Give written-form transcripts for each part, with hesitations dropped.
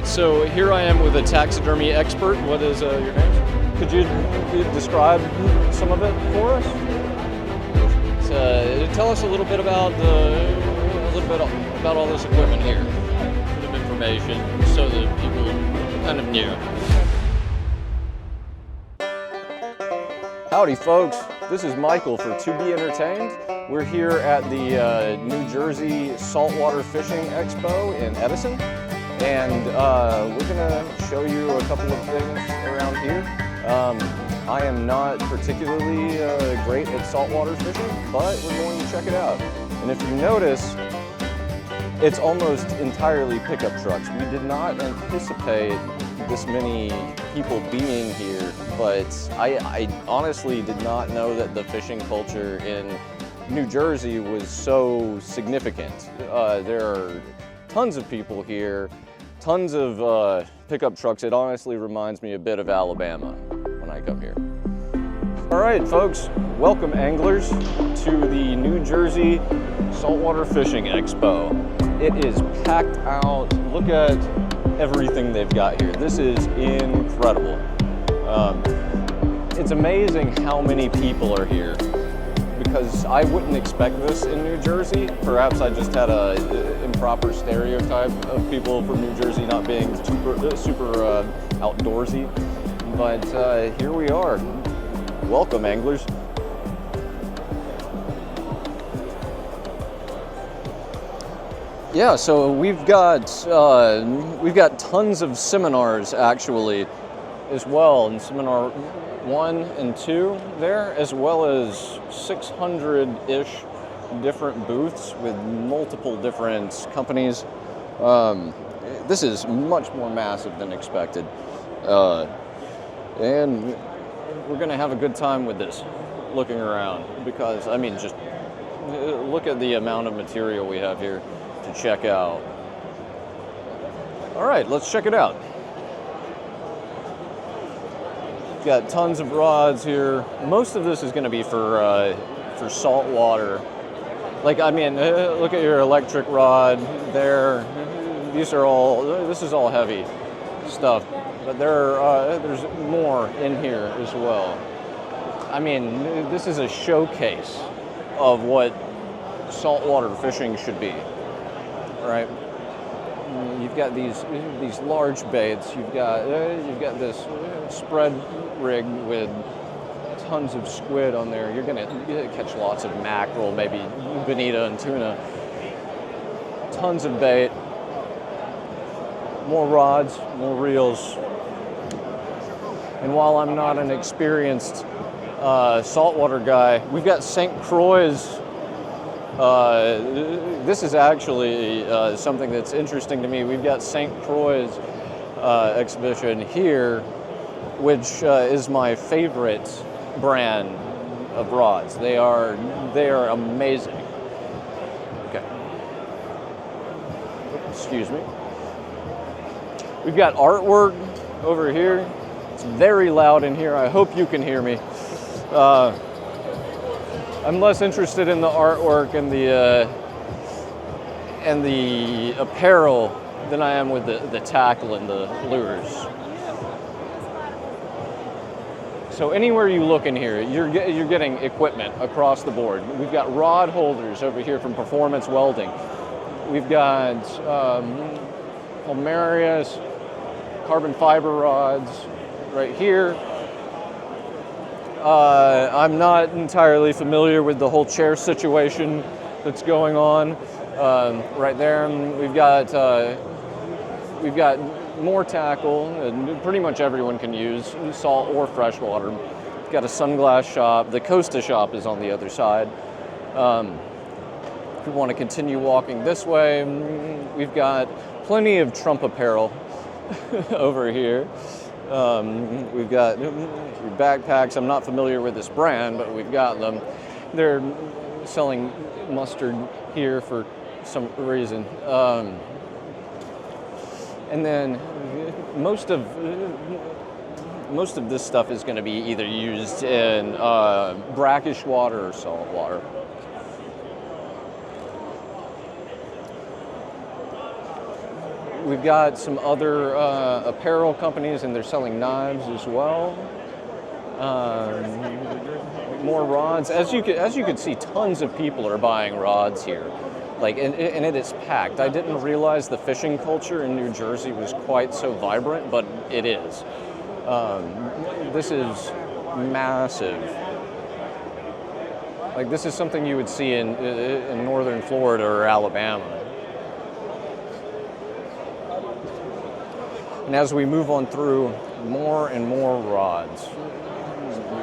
right, so here I am with a taxidermy expert. What is your name? Could you describe some of it for us? Tell us a little bit about all this equipment here. A bit of information so that people kind of knew. Howdy, folks. This is Michael for To Be Entertained. We're here at the New Jersey Saltwater Fishing Expo in Edison, and we're gonna show you a couple of things around here. I am not particularly great at saltwater fishing, but we're going to check it out. And if you notice, it's almost entirely pickup trucks. We did not anticipate this many people being here, but I honestly did not know that the fishing culture in New Jersey was so significant. There are tons of people here, tons of pickup trucks. It honestly reminds me a bit of Alabama when I come here. All right, folks, welcome anglers to the New Jersey Saltwater Fishing Expo. It is packed out. Look at everything they've got here. This is incredible. It's amazing how many people are here, because I wouldn't expect this in New Jersey. Perhaps I just had an improper stereotype of people from New Jersey not being super outdoorsy, but here we are. Welcome, anglers. Yeah, so we've got tons of seminars actually as well, in seminar 1 and 2 there, as well as 600-ish different booths with multiple different companies. This is much more massive than expected, and we're gonna have a good time with this, looking around, because I mean, just look at the amount of material we have here to check out. All right, let's check it out. Got tons of rods here. Most of this is going to be for saltwater. Like, I mean, look at your electric rod there. This is all heavy stuff, but there's more in here as well. I mean, this is a showcase of what saltwater fishing should be. Right, you've got these large baits. You've got this spread rig with tons of squid on there. You're gonna catch lots of mackerel, maybe bonita and tuna. Tons of bait, more rods, more reels. And while I'm not an experienced saltwater guy, we've got St. Croix's. This is actually something that's interesting to me. We've got St. Croix's Exposition here, which is my favorite brand of rods. They are amazing. Okay. Excuse me. We've got artwork over here. It's very loud in here. I hope you can hear me. I'm less interested in the artwork and the apparel than I am with the tackle and the lures. So anywhere you look in here, you're getting equipment across the board. We've got rod holders over here from Performance Welding. We've got Almeria's carbon fiber rods right here. I'm not entirely familiar with the whole chair situation that's going on right there. We've got more tackle, and pretty much everyone can use salt or freshwater. We've got a sunglass shop. The Costa shop is on the other side. If you want to continue walking this way, we've got plenty of Trump apparel over here. We've got backpacks. I'm not familiar with this brand, but we've got them. They're selling mustard here for some reason. And then most of this stuff is going to be either used in brackish water or salt water. We've got some other apparel companies, and they're selling knives as well. More rods. As you could see, tons of people are buying rods here. Like, and it is packed. I didn't realize the fishing culture in New Jersey was quite so vibrant, but it is. This is massive. Like, this is something you would see in northern Florida or Alabama. And as we move on through, more and more rods.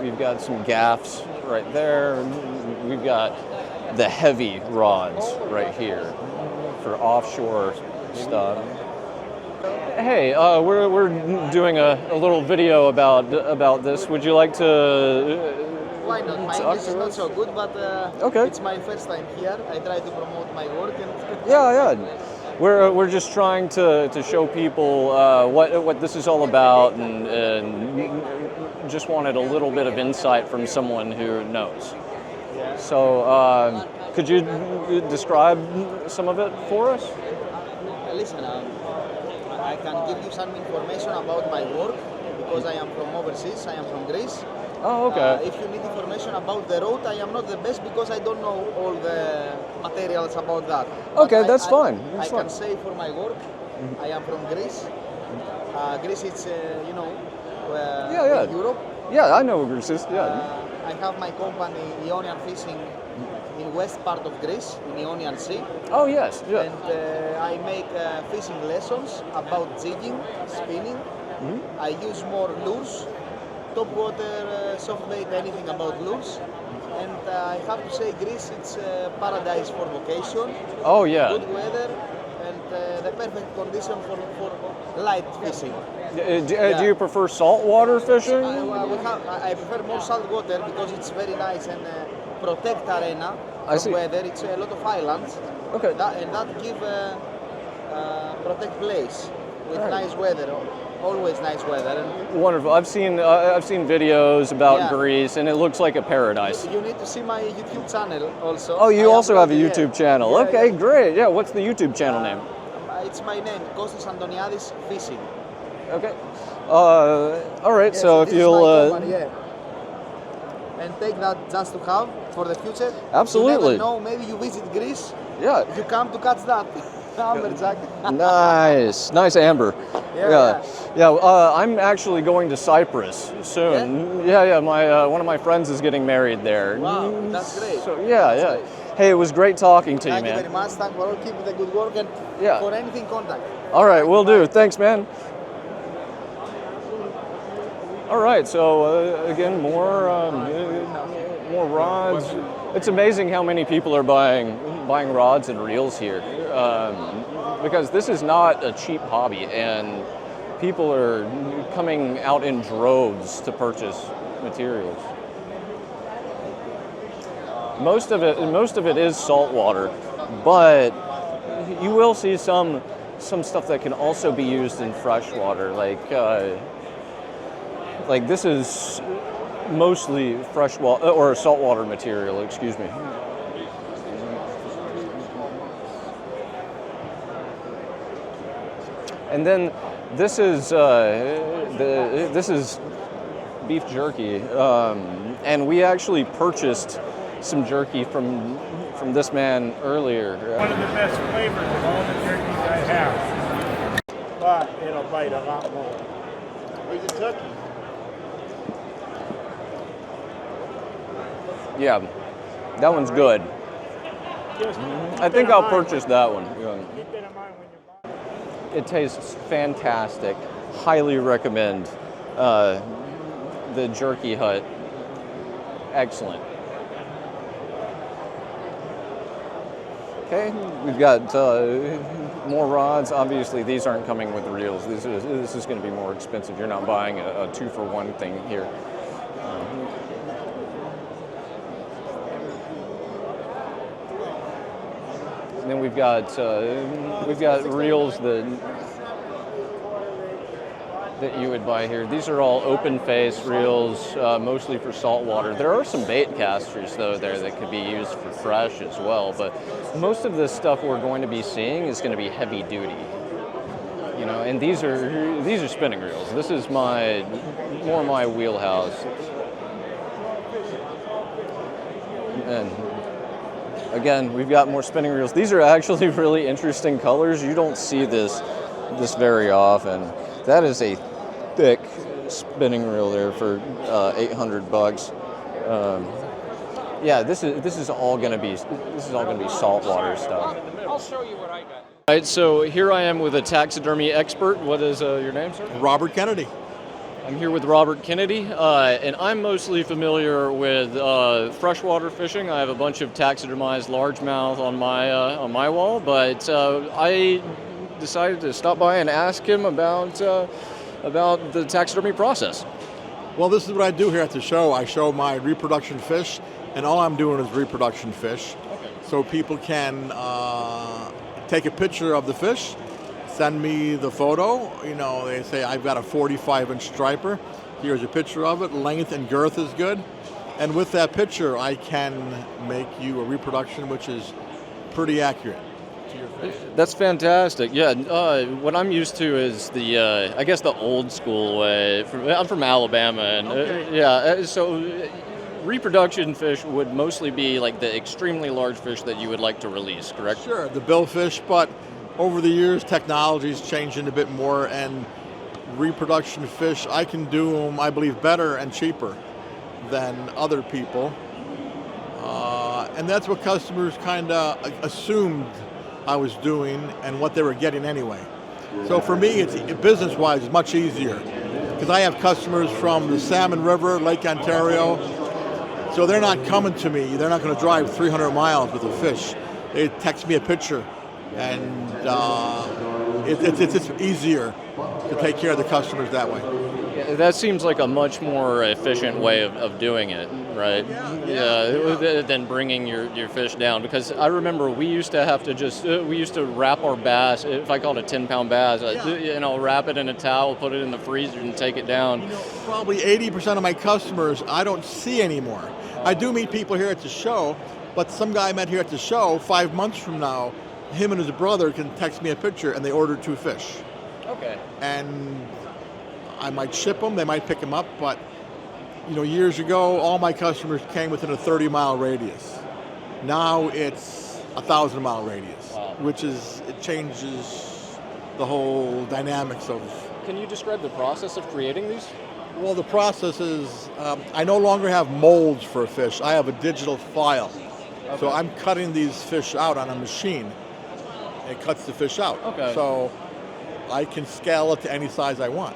We've got some gaffs right there. We've got the heavy rods right here for offshore stuff. Hey, we're doing a little video about this. Would you like to? Why not? My English is not so good, but okay. It's my first time here. I try to promote my work. And yeah. We're just trying to show people what this is all about, and just wanted a little bit of insight from someone who knows. Yeah. So could you describe some of it for us? Listen, I can give you some information about my work because I am from overseas. I am from Greece. Oh, okay. If you need information about the road, I am not the best because I don't know all the materials about that. Okay, that's fine. I can say for my work, I am from Greece. Greece is, Europe. Yeah, I know where Greece is. Yeah. I have my company Ionian Fishing in west part of Greece, in Ionian Sea. Oh yes, yeah. And I make fishing lessons about jigging, spinning. Mm-hmm. I use more lures, top water, soft bait, anything about lures. And I have to say Greece, it's paradise for vacation. Oh yeah. Good weather and the perfect condition for light fishing. Do you prefer saltwater fishing? I prefer more salt water because it's very nice and protect arena from weather. It's a lot of islands. Okay. That give protect place with nice weather. Always nice weather. And wonderful. I've seen videos about Greece, and it looks like a paradise. You need to see my YouTube channel also. Oh, you also have a YouTube channel. Yeah, okay, great. Yeah, what's the YouTube channel name? It's my name, Kostas Antoniadis Fishing. Okay. All right. So if you'll. And take that just to have for the future. Absolutely. You never know. Maybe you visit Greece. Yeah. You come to catch that. Amberjack. Nice amber. Yeah. I'm actually going to Cyprus soon. Yeah. My one of my friends is getting married there. Wow, that's great. So yeah. Hey, it was great talking to you, man. Thank you very much. Thank you for keeping the good work and for anything contact. All right, will do. Thanks, man. All right, so again, more rods. It's amazing how many people are buying rods and reels here, because this is not a cheap hobby, and people are coming out in droves to purchase materials. Most of it is saltwater, but you will see some stuff that can also be used in freshwater, like this is mostly freshwater or saltwater material, excuse me. And then this is this is beef jerky, and we actually purchased some jerky from this man earlier. One of the best flavors of all the jerkies I have, but it'll bite a lot more. Where's the turkey? Yeah, that one's good. I think I'll purchase that one. It tastes fantastic. Highly recommend the Jerky Hut. Excellent. Okay, we've got more rods. Obviously, these aren't coming with reels. This is going to be more expensive. You're not buying a 2-for-1 thing here. And then we've got reels that you would buy here. These are all open face reels, mostly for saltwater. There are some bait casters though there that could be used for fresh as well, but most of the stuff we're going to be seeing is going to be heavy duty. You know, and these are spinning reels. This is more my wheelhouse. And again, we've got more spinning reels. These are actually really interesting colors. You don't see this very often. That is a thick spinning reel there for $800. Yeah, this is all gonna be saltwater stuff. I'll show you what I got. All right, so here I am with a taxidermy expert. What is your name, sir? Robert Kennedy. I'm here with Robert Kennedy, and I'm mostly familiar with freshwater fishing. I have a bunch of taxidermized largemouth on my wall, but I decided to stop by and ask him about the taxidermy process. Well, this is what I do here at the show. I show my reproduction fish, and all I'm doing is reproduction fish. Okay. So people can take a picture of the fish, send me the photo. You know, they say, I've got a 45-inch striper. Here's a picture of it. Length and girth is good. And with that picture, I can make you a reproduction which is pretty accurate to your fish. That's fantastic. Yeah, what I'm used to is I guess the old school way. I'm from Alabama, and so reproduction fish would mostly be like the extremely large fish that you would like to release, correct? Sure, the billfish, but over the years, technology's changing a bit more, and reproduction fish, I can do them, I believe, better and cheaper than other people. And that's what customers kind of assumed I was doing and what they were getting anyway. So for me, it's business-wise, it's much easier because I have customers from the Salmon River, Lake Ontario, so they're not coming to me. They're not going to drive 300 miles with a fish. They text me a picture, and it's easier to take care of the customers that way. Yeah, that seems like a much more efficient way of doing it, right? Yeah. Than bringing your fish down. Because I remember we used to have to we used to wrap our bass. If I called a 10-pound bass, wrap it in a towel, put it in the freezer, and take it down. Probably 80% of my customers I don't see anymore. I do meet people here at the show, but some guy I met here at the show 5 months from now, him and his brother can text me a picture and they order 2 fish. Okay. And I might ship them, they might pick them up, but years ago, all my customers came within a 30-mile radius. Now it's a 1,000-mile radius, wow. It changes the whole dynamics of. Can you describe the process of creating these? Well, the process is, I no longer have molds for a fish. I have a digital file. Okay. So I'm cutting these fish out on a machine. It cuts the fish out. Okay. So I can scale it to any size I want.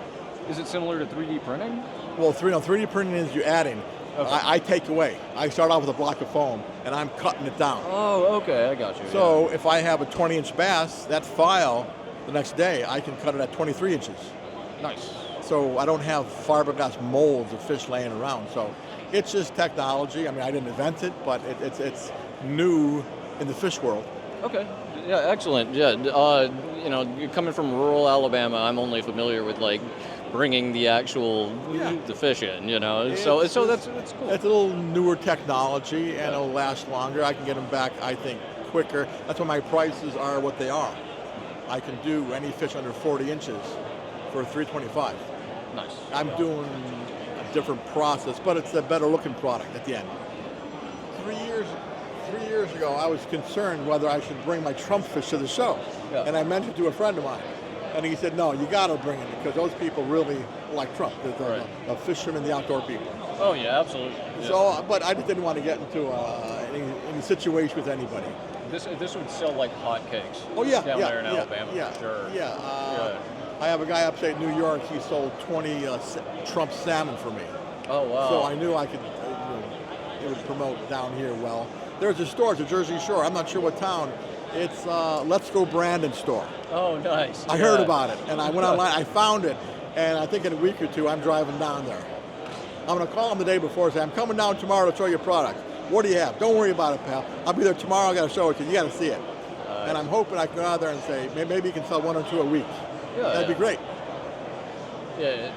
Is it similar to 3D printing? Well, 3D printing is you're adding. Okay. I take away. I start off with a block of foam, and I'm cutting it down. Oh, okay, I got you. So if I have a 20-inch bass, that file, the next day, I can cut it at 23 inches. Nice. So I don't have fiberglass molds of fish laying around. So it's just technology. I mean, I didn't invent it, but it's new in the fish world. Okay. Yeah, excellent. Yeah, coming from rural Alabama, I'm only familiar with bringing the actual the fish in. So that's cool. It's a little newer technology, and it'll last longer. I can get them back, I think, quicker. That's why my prices are what they are. I can do any fish under 40 inches for $325. Nice. I'm doing a different process, but it's a better looking product at the end. 3 years ago, I was concerned whether I should bring my trump fish to the show. Yeah. And I mentioned it to a friend of mine. And he said, no, you got to bring it because those people really like trump. The fishermen, the outdoor people. Oh, yeah, absolutely. Yeah. So, but I just didn't want to get into any situation with anybody. This would sell like hotcakes. Oh, yeah. Down there in Alabama. Yeah. Sure. Yeah. I have a guy upstate New York. He sold 20 trump salmon for me. Oh, wow. So I knew I could, it would promote down here well. There's a store, it's a Jersey Shore. I'm not sure what town. It's Let's Go Brandon store. Oh, nice. I heard about it, and I went online. I found it, and I think in a week or two, I'm driving down there. I'm going to call him the day before and say, I'm coming down tomorrow to show you a product. What do you have? Don't worry about it, pal. I'll be there tomorrow. I got to show it to you. You got to see it. And I'm hoping I can go out there and say, maybe you can sell 1 or 2 a week. Yeah, that'd be great. Yeah,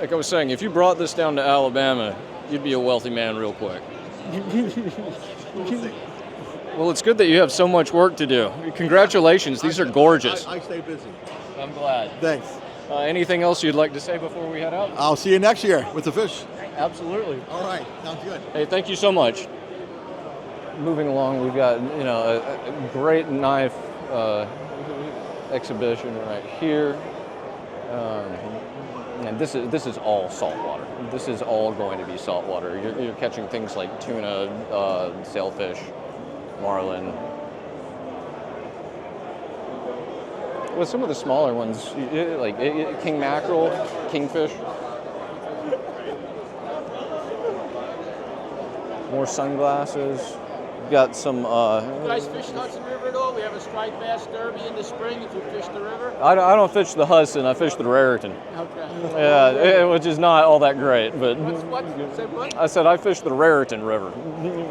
like I was saying, if you brought this down to Alabama, you'd be a wealthy man real quick. We'll see. Well, it's good that you have so much work to do. Congratulations, these are gorgeous. I stay busy. I'm glad. Thanks. Anything else you'd like to say before we head out? I'll see you next year with the fish. Absolutely. All right, sounds good. Hey, thank you so much. Moving along, we've got a great knife exhibition right here, and this is all saltwater. This is all going to be saltwater. You're catching things like tuna, sailfish, marlin. With some of the smaller ones, like king mackerel, kingfish. More sunglasses. We've got some. You guys fish Hudson River at all? We have a striped bass derby in the spring if you fish the river. I don't fish the Hudson. I fish the Raritan. Okay. Yeah, which is not all that great, but. Say what? I said I fish the Raritan River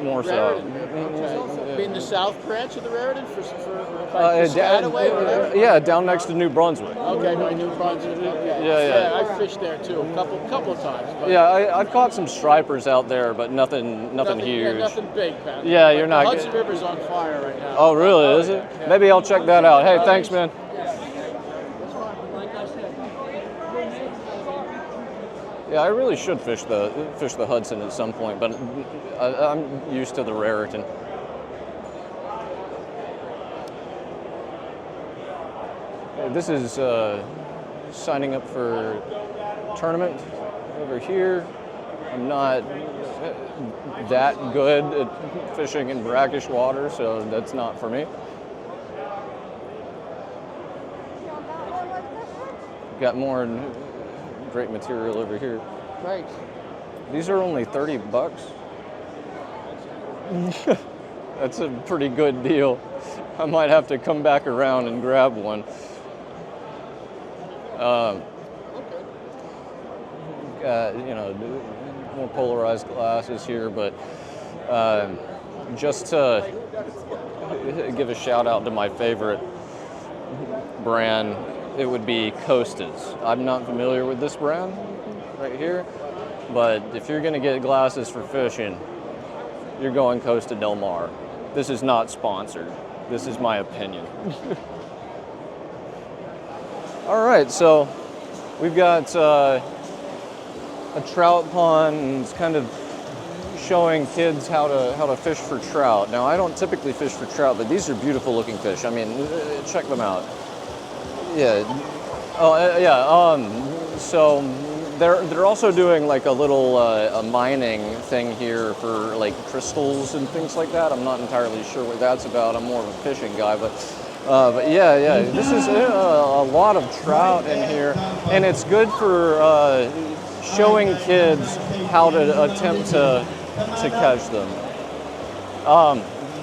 more so. Okay. In the South Branch of the Raritan for Piscataway, whatever? Yeah, down next to New Brunswick. Okay, no, New Brunswick. Okay. Yeah. I fished there too a couple of times. But Yeah, I've caught some stripers out there, but nothing huge. Yeah, nothing big, man. Yeah, you're not. The Hudson River's on fire right now. Oh, really? Is it? Yeah. Maybe I'll check that out. Hey, thanks, man. Yeah, I really should fish the Hudson at some point, but I'm used to the Raritan. This is signing up for tournament over here. I'm not that good at fishing in brackish water, so that's not for me. Got more great material over here. Right. These are only $30. That's a pretty good deal. I might have to come back around and grab one. More polarized glasses here, but just to give a shout out to my favorite brand, it would be Costas. I'm not familiar with this brand right here, but if you're gonna get glasses for fishing, you're going Costa Del Mar. This is not sponsored. This is my opinion. All right, so we've got a trout pond, and it's kind of showing kids how to fish for trout. Now, I don't typically fish for trout, but these are beautiful looking fish. I mean, check them out. Yeah. Oh, yeah. So they're also doing like a little a mining thing here for like crystals and things like that. I'm not entirely sure what that's about. I'm more of a fishing guy, but yeah. This is a lot of trout in here, and it's good for showing kids how to attempt to catch them.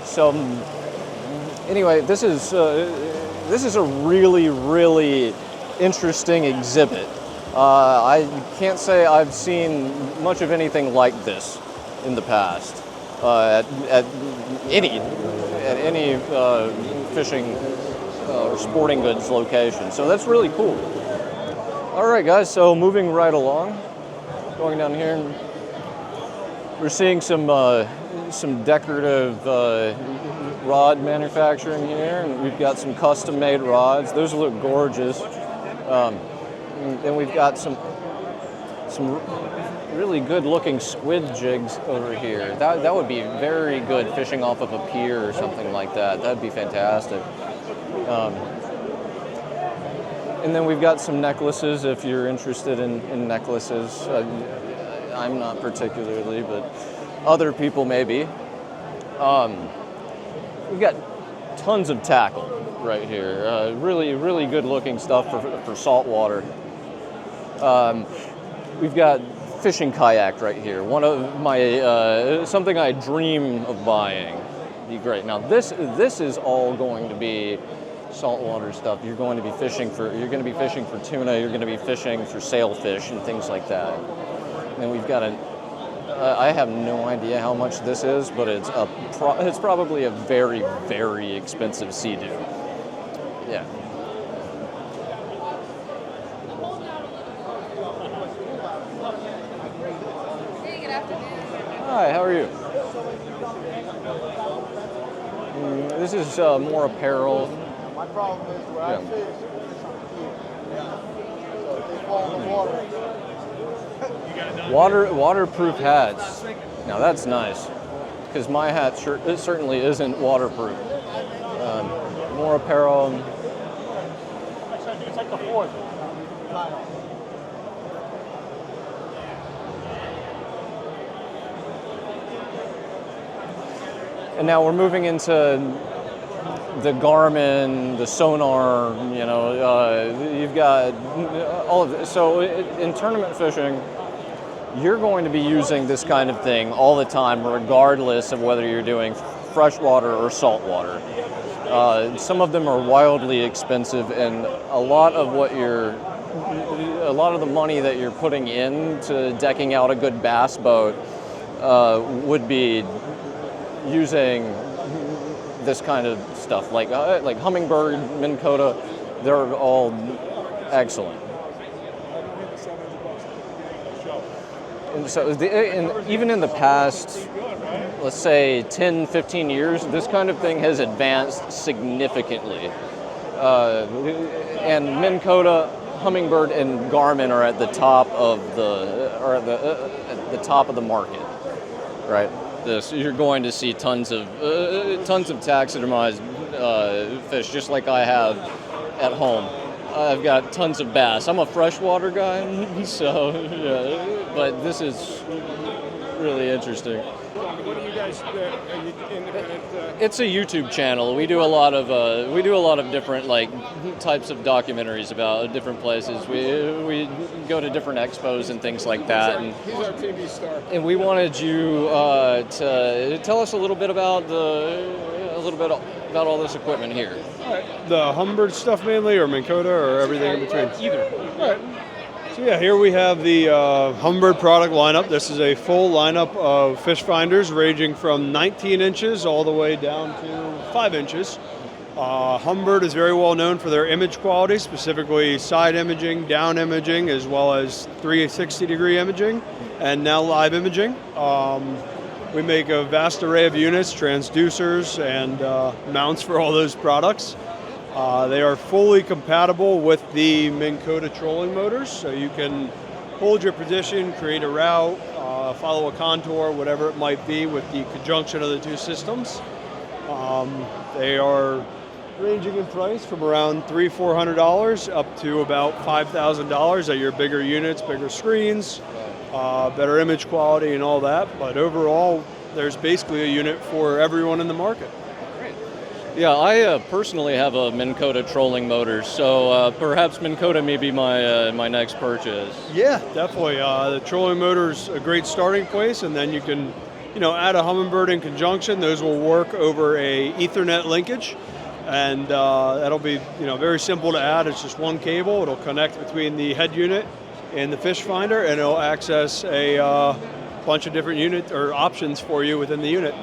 So anyway, this is a really interesting exhibit. I can't say I've seen much of anything like this in the past at any fishing or sporting goods location. So that's really cool. All right, guys. So moving right along, going down here, and we're seeing some decorative rod manufacturing here, and we've got some custom-made rods. Those look gorgeous. And we've got some really good-looking squid jigs over here. That would be very good fishing off of a pier or something like that. That'd be fantastic. And then we've got some necklaces if you're interested in necklaces. I'm not particularly, but other people may be. We've got tons of tackle right here. Really good-looking stuff for saltwater. We've got fishing kayak right here. One of my something I dream of buying. Be great. Now this is all going to be saltwater stuff. You're going to be fishing for tuna. You're going to be fishing for sailfish and things like that. And we've got I have no idea how much this is, but it's probably a very expensive sea-doo. Yeah. Hey, good afternoon. Hi, how are you? This is more apparel. My problem is where I Yeah. fish, so if they fall in the water. Waterproof hats. Now that's nice, because my hat it certainly isn't waterproof. More apparel. It's like the fourth. And now we're moving into the Garmin, the sonar, you know, you've got all of it. So in tournament fishing, you're going to be using this kind of thing all the time, regardless of whether you're doing freshwater or saltwater. Some of them are wildly expensive, and a lot of the money that you're putting into decking out a good bass boat would be using this kind of stuff, like Humminbird, Minn Kota. They're all excellent. And so even in the past, let's say 10, 15 years, this kind of thing has advanced significantly. And Minn Kota, Humminbird, and Garmin are at the top of the top of the market, right? You're going to see tons of taxidermized fish, just like I have at home. I've got tons of bass. I'm a freshwater guy, so yeah, but this is really interesting. What do you guys independent? It's a YouTube channel. We do a lot of different types of documentaries about different places. We go to different expos and things like that. He's our TV star. And we wanted you to tell us a little bit about all this equipment here. All right. The Humminbird stuff mainly, or Minn Kota, or everything in between? Either. All right. So yeah, here we have the Humminbird product lineup. This is a full lineup of fish finders ranging from 19 inches all the way down to 5 inches. Humminbird is very well known for their image quality, specifically side imaging, down imaging, as well as 360-degree imaging, and now live imaging. We make a vast array of units, transducers, and mounts for all those products. They are fully compatible with the Minn Kota trolling motors, so you can hold your position, create a route, follow a contour, whatever it might be, with the conjunction of the two systems. They are ranging in price from around $300-400 up to about $5,000 at your bigger units, bigger screens, better image quality and all that. But overall, there's basically a unit for everyone in the market. Yeah, I personally have a Minn Kota trolling motor, so perhaps Minn Kota may be my next purchase. Yeah, definitely. The trolling motor's a great starting place, and then you can, add a Humminbird in conjunction. Those will work over a Ethernet linkage, and that'll be, very simple to add. It's just one cable. It'll connect between the head unit and the fish finder, and it'll access a bunch of different unit or options for you within the unit.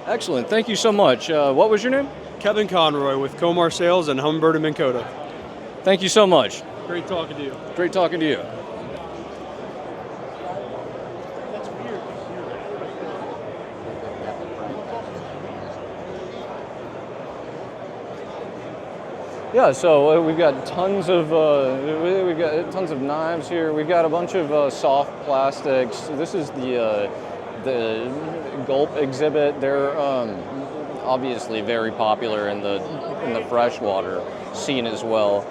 Excellent. Thank you so much. What was your name? Kevin Conroy with ComMar Sales and Humminbird and Minn Kota. Thank you so much. Great talking to you. Great talking to you. Yeah, so we've got tons of knives here. We've got a bunch of soft plastics. This is the Gulp exhibit. They're obviously very popular in the freshwater scene as well.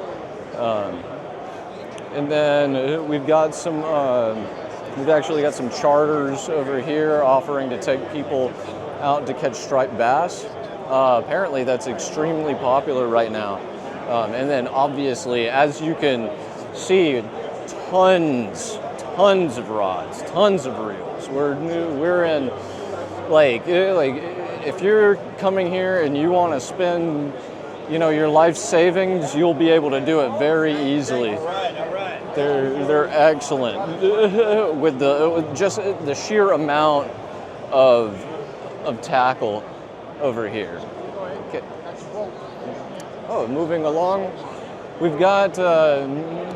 And then we've got some. We've actually got some charters over here offering to take people out to catch striped bass. Apparently, that's extremely popular right now. And then obviously, as you can see, tons of rods, tons of reels. We're in if you're coming here and you want to spend, your life savings, you'll be able to do it very easily. All right. They're excellent with just the sheer amount of tackle over here. Okay. Oh, moving along, we've got,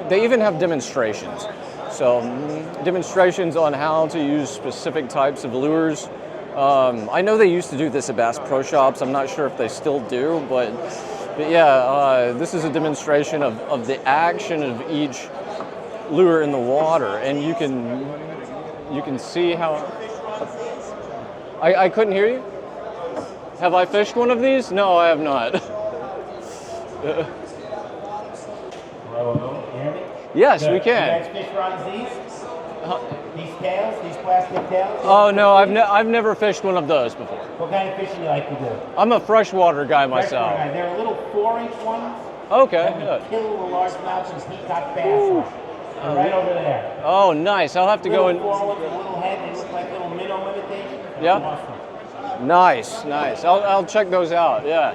they even have demonstrations. So demonstrations on how to use specific types of lures I know they used to do this at Bass Pro Shops. I'm not sure if they still do, but yeah, this is a demonstration of the action of each lure in the water, and you can see how. I couldn't hear you. Have I fished one of these? No, I have not. Hello, hear me? Yes, Good. we can. You guys fish rods these? These tails, these plastic tails? Oh no, I've never fished one of those before. What kind of fishing do you like to do? I'm a freshwater guy myself. Freshwater guy. They're little 4-inch ones. Okay. That Good. we kill the largemouth and peacock bass on. They're right over there. Oh, nice. I'll have to go Little and. four with a little head. They look like little minnow imitations. They're Yeah. awesome. Nice, nice. I'll check those out. Yeah.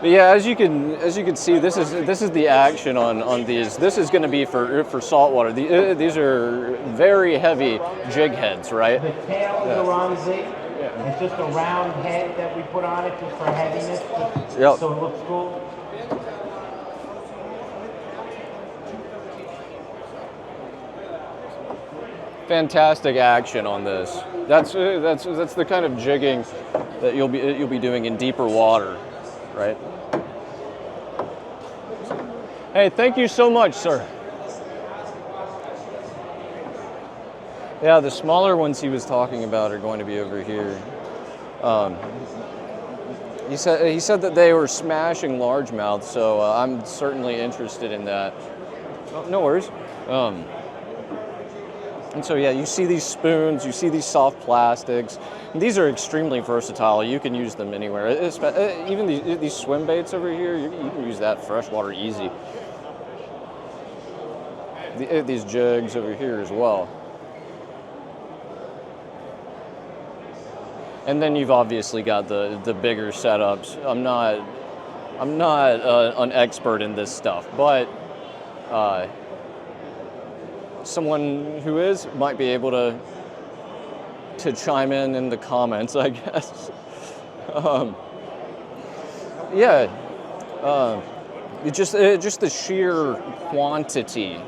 But yeah, as you can see, this is the action on these. This is going to be for saltwater. These are very heavy jig heads, right? The tail is a ronzi. It's just a round head that we put on it just for heaviness, Yep. so it looks cool. Fantastic action on this. That's the kind of jigging that you'll be doing in deeper water, right? Hey, thank you so much, sir. Yeah, the smaller ones he was talking about are going to be over here. He said that they were smashing largemouth, so I'm certainly interested in that. Oh, no worries. And so yeah, you see these spoons, you see these soft plastics. And these are extremely versatile. You can use them anywhere. Even these swim baits over here, you can use that freshwater easy. These jigs over here as well. And then you've obviously got the bigger setups. I'm not an expert in this stuff, but someone who is might be able to chime in the comments, I guess. Yeah, just the sheer quantity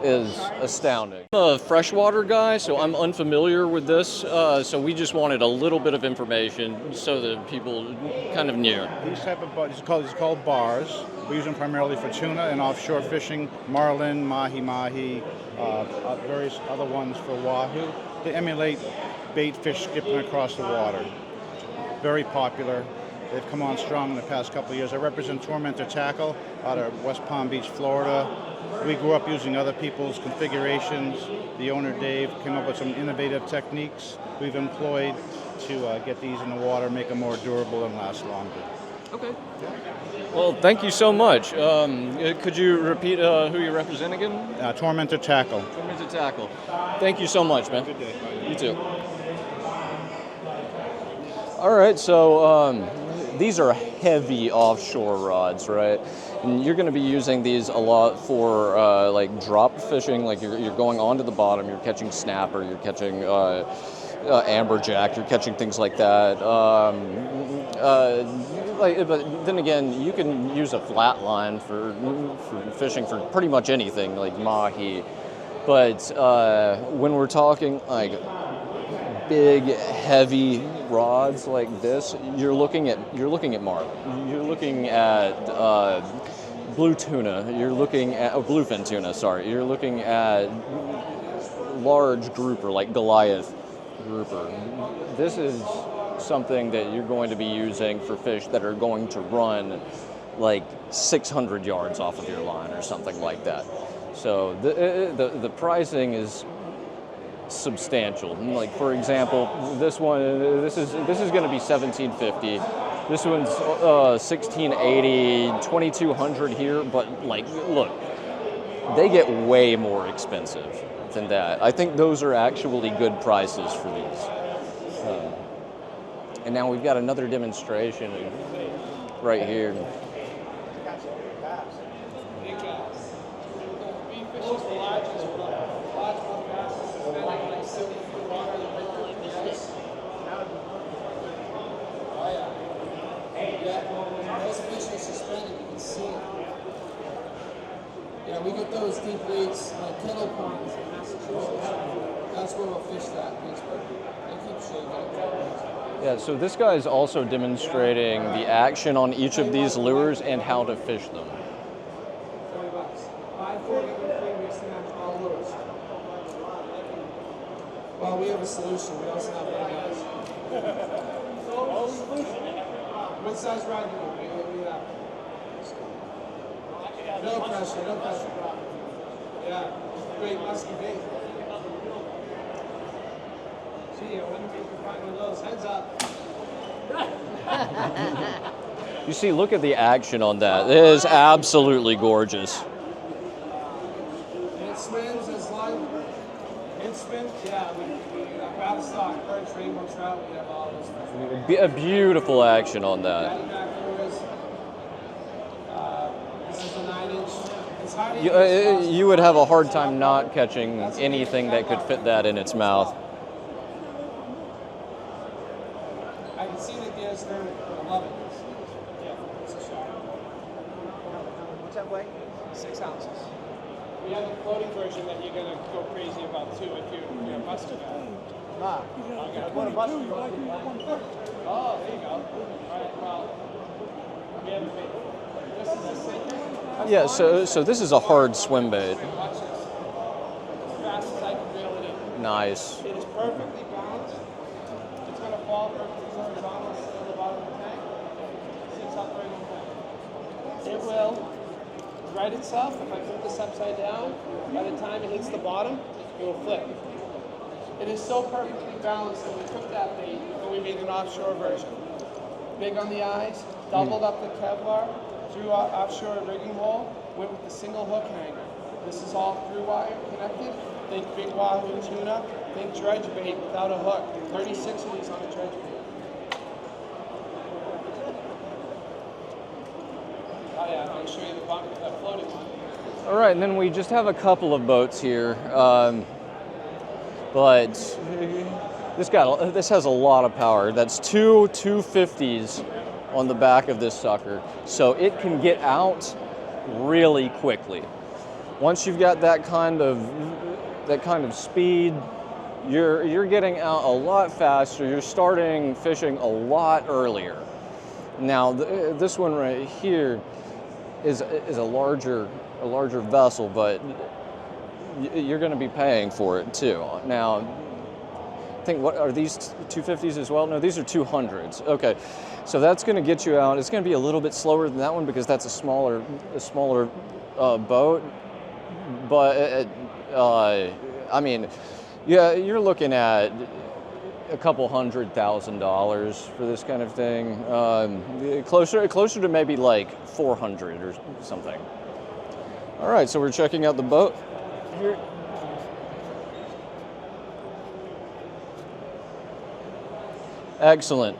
is astounding. I'm a freshwater guy, so I'm unfamiliar with this, so we just wanted a little bit of information so that people kind of knew. These type of these are called bars. We use them primarily for tuna and offshore fishing, marlin, mahi, various other ones for wahoo. They emulate bait fish skipping across the water. Very popular. They've come on strong in the past couple of years. I represent Tormented Tackle out of West Palm Beach, Florida. We grew up using other people's configurations. The owner, Dave, came up with some innovative techniques we've employed to get these in the water, make them more durable and last longer. Okay. Well, thank you so much. Could you repeat who you represent again? Tormented Tackle. Tormented Tackle. Thank you so much, man. Good day. You too. All right, so these are heavy offshore rods, right? And you're going to be using these a lot for like drop fishing, like you're going onto the bottom, you're catching snapper, you're catching amberjack, you're catching things like that. But then again, you can use a flat line for fishing for pretty much anything, like mahi. But when we're talking like big, heavy rods like this, you're looking at marlin. You're looking at blue tuna. You're looking at bluefin tuna. Sorry, you're looking at large grouper like Goliath grouper. This is something that you're going to be using for fish that are going to run like 600 yards off of your line or something like that. So the pricing is substantial. Like for example, this is going to be $1,750. This one's $1,680, $2,200 here. But like, look, they get way more expensive than that. I think those are actually good prices for these. And now we've got another demonstration right here. Yeah, we get those deep leaks like kettle ponds in Massachusetts. That's where we'll fish that Pittsburgh. They keep shaking. Yeah, so this guy is also demonstrating the action on each of these lures and how to fish them. $40. 540 with free mixing out all lures. Well, we have a solution. We also have one guys. What size rod do you want? We have. No pressure, no pressure. Yeah, great musky bait. Gee, I wonder if you can find one of those. Heads up. You see, look at the action on that. It is absolutely gorgeous. And it swims as long. It swims, yeah. We're out of stock. Perch, rainbow trout, we have all those things. A beautiful action on that. This is a 9-inch. It's hard to You would have a hard time not catching anything that could fit that in its mouth. I can see the gears there. I love it. Yeah, it's a shot. What's that weigh? 6 ounces. We have a floating version that you're gonna go crazy about too if you're a buster guy. Ah, what a bus. Oh, there you go. All right, well, we have a bait. This is a sinker. Yeah, so this is a hard swim bait. Watch this. As fast as I can reel it in. Nice. It is perfectly balanced. It's going to fall perfectly horizontal to the bottom of the tank. Sits upright on the tank. It will right itself. If I put this upside down, by the time it hits the bottom, it will flip. It is so perfectly balanced that we took that bait and we made an offshore version. Big on the eyes, doubled up the Kevlar, through our offshore rigging hole, went with the single hook hanger. This is all through wire connected. Think big wahoo tuna, think dredge bait without a hook. 36 of these on a dredge bait. Oh yeah, I'll show you the floating one. All right, and then we just have a couple of boats here, but this has a lot of power. That's two 250s on the back of this sucker, so it can get out really quickly. Once you've got that kind of speed, you're getting out a lot faster. You're starting fishing a lot earlier. Now this one right here is a larger vessel, but you're going to be paying for it too. Now, I think, what are these 250s as well? No, these are 200s. Okay, so that's going to get you out. It's going to be a little bit slower than that one because that's a smaller boat. But I mean, yeah, you're looking at a couple $100,000 for this kind of thing. Closer to maybe like 400 or something. All right, so we're checking out the boat here. Excellent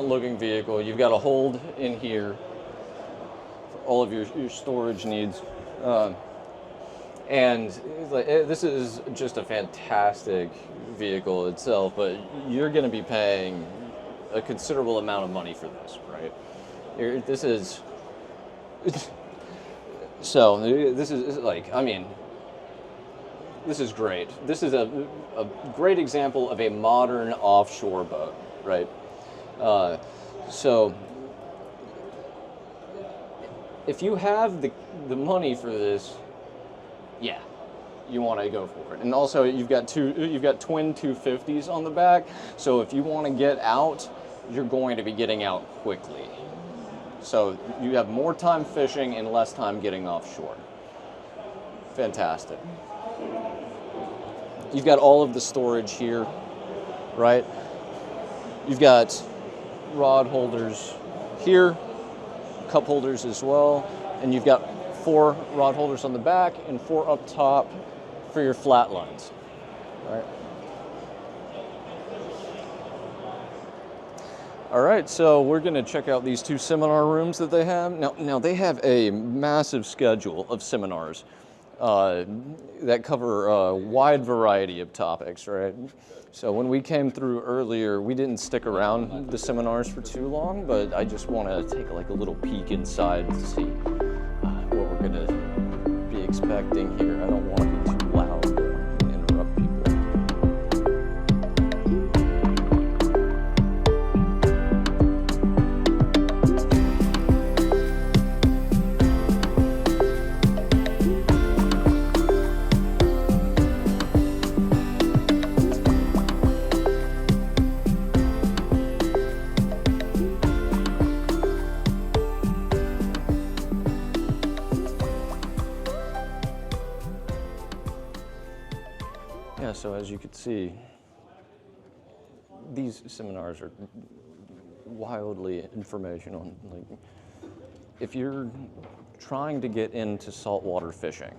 looking vehicle. You've got a hold in here for all of your storage needs. And this is just a fantastic vehicle itself, but you're going to be paying a considerable amount of money for this, right? This is like, I mean, this is great. This is a great example of a modern offshore boat, right? So if you have the money for this, yeah, you want to go for it. And also you've got twin 250s on the back, so if you want to get out, you're going to be getting out quickly. So you have more time fishing and less time getting offshore. Fantastic. You've got all of the storage here, right? You've got rod holders here, cup holders as well, and you've got 4 rod holders on the back and 4 up top for your flat lines. Right. All right, so we're going to check out these 2 seminar rooms that they have. Now they have a massive schedule of seminars that cover a wide variety of topics, right? So when we came through earlier, we didn't stick around the seminars for too long, but I just want to take like a little peek inside to see what we're going to be expecting here. I don't want to be too loud and interrupt people. Yeah, so as you can see, these seminars are wildly informational. Like, if you're trying to get into saltwater fishing,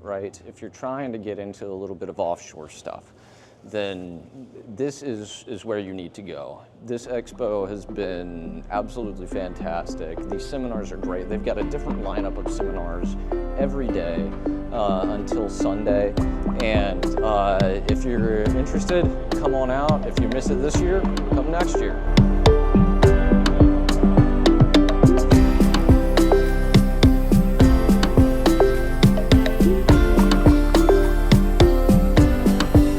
right? If you're trying to get into a little bit of offshore stuff, then this is where you need to go. This expo has been absolutely fantastic. These seminars are great. They've got a different lineup of seminars every day until Sunday. And if you're interested, come on out. If you miss it this year, come next year.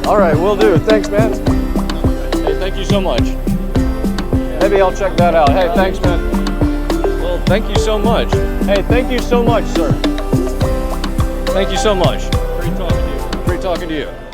All right, will do. Thanks, man. Hey, thank you so much. Maybe I'll check that out. Hey, thanks, man. Well, thank you so much. Hey, thank you so much, sir. Thank you so much. Great talking to you. Great talking to you.